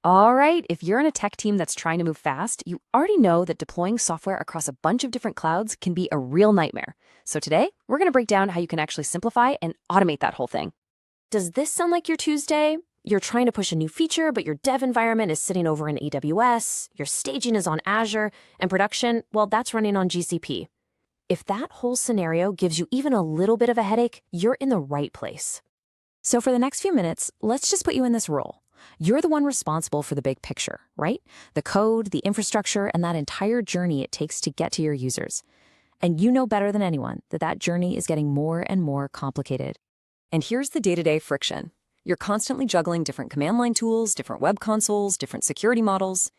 All right, if you're in a tech team that's trying to move fast, you already know that deploying software across a bunch of different clouds can be a real nightmare. So today, we're going to break down how you can actually simplify and automate that whole thing. Does this sound like your Tuesday? You're trying to push a new feature, but your dev environment is sitting over in AWS, your staging is on Azure, and production, well, that's running on GCP. If that whole scenario gives you even a little bit of a headache, you're in the right place. So for the next few minutes, let's just put you in this role. You're the one responsible for the big picture, right? The code, the infrastructure, and that entire journey it takes to get to your users. And you know better than anyone that that journey is getting more and more complicated. And here's the day-to-day friction. You're constantly juggling different command line tools, different web consoles, different security models.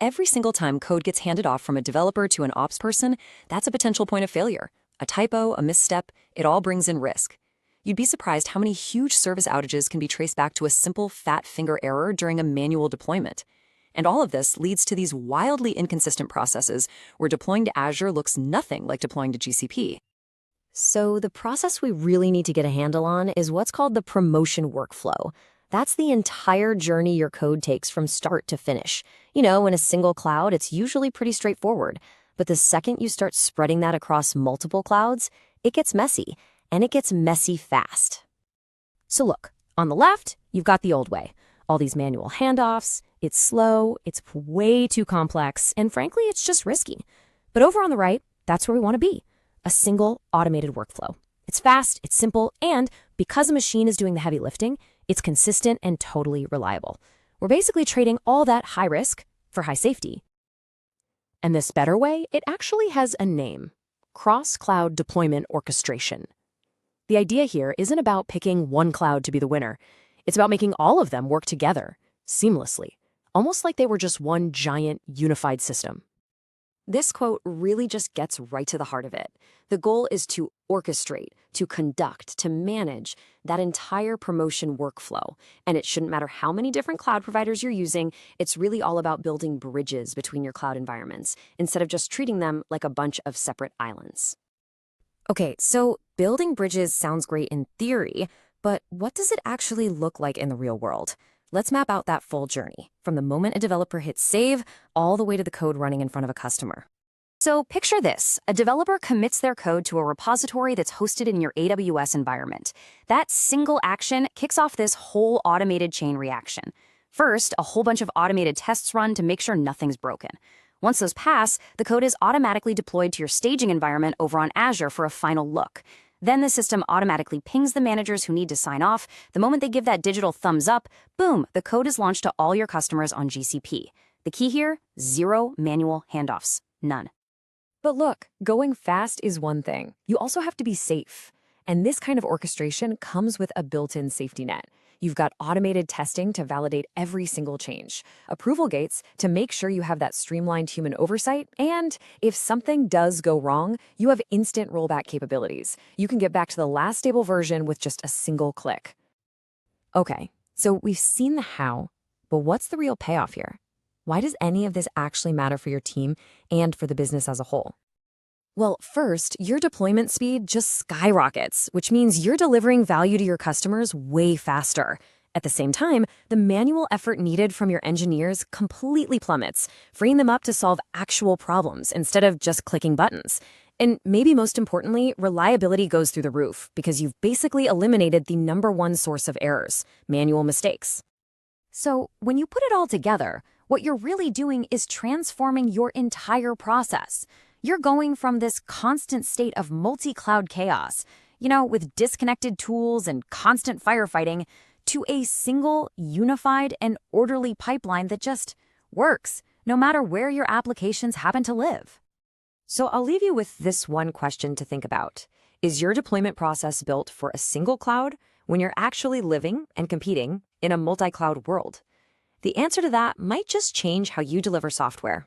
Every single time code gets handed off from a developer to an ops person, that's a potential point of failure. A typo, a misstep, it all brings in risk. You'd be surprised how many huge service outages can be traced back to a simple fat finger error during a manual deployment. And all of this leads to these wildly inconsistent processes where deploying to Azure looks nothing like deploying to GCP. So the process we really need to get a handle on is what's called the promotion workflow. That's the entire journey your code takes from start to finish. In a single cloud, it's usually pretty straightforward. But the second you start spreading that across multiple clouds, it gets messy. And it gets messy fast. So look, on the left, you've got the old way. All these manual handoffs, it's slow, it's way too complex, and frankly, it's just risky. But over on the right, that's where we want to be. A single automated workflow. It's fast, it's simple, and because a machine is doing the heavy lifting, it's consistent and totally reliable. We're basically trading all that high risk for high safety. And this better way, it actually has a name: cross-cloud deployment orchestration. The idea here isn't about picking one cloud to be the winner. It's about making all of them work together, seamlessly, almost like they were just one giant unified system. This quote really just gets right to the heart of it. The goal is to orchestrate, to conduct, to manage that entire promotion workflow. And it shouldn't matter how many different cloud providers you're using, it's really all about building bridges between your cloud environments, instead of just treating them like a bunch of separate islands. Okay, so building bridges sounds great in theory, but what does it actually look like in the real world? Let's map out that full journey, from the moment a developer hits save, all the way to the code running in front of a customer. So picture this: a developer commits their code to a repository that's hosted in your AWS environment. That single action kicks off this whole automated chain reaction. First, a whole bunch of automated tests run to make sure nothing's broken. Once those pass, the code is automatically deployed to your staging environment over on Azure for a final look. Then the system automatically pings the managers who need to sign off. The moment they give that digital thumbs up, boom, the code is launched to all your customers on GCP. The key here: zero manual handoffs. None. But look, going fast is one thing. You also have to be safe. And this kind of orchestration comes with a built-in safety net. You've got automated testing to validate every single change, approval gates to make sure you have that streamlined human oversight, and if something does go wrong, you have instant rollback capabilities. You can get back to the last stable version with just a single click. Okay, so we've seen the how, but what's the real payoff here? Why does any of this actually matter for your team and for the business as a whole? Well, first, your deployment speed just skyrockets, which means you're delivering value to your customers way faster. At the same time, the manual effort needed from your engineers completely plummets, freeing them up to solve actual problems instead of just clicking buttons. And maybe most importantly, reliability goes through the roof because you've basically eliminated the number one source of errors: manual mistakes. So when you put it all together, what you're really doing is transforming your entire process. You're going from this constant state of multi-cloud chaos, with disconnected tools and constant firefighting, to a single, unified, and orderly pipeline that just works, no matter where your applications happen to live. So I'll leave you with this one question to think about. Is your deployment process built for a single cloud when you're actually living and competing in a multi-cloud world? The answer to that might just change how you deliver software.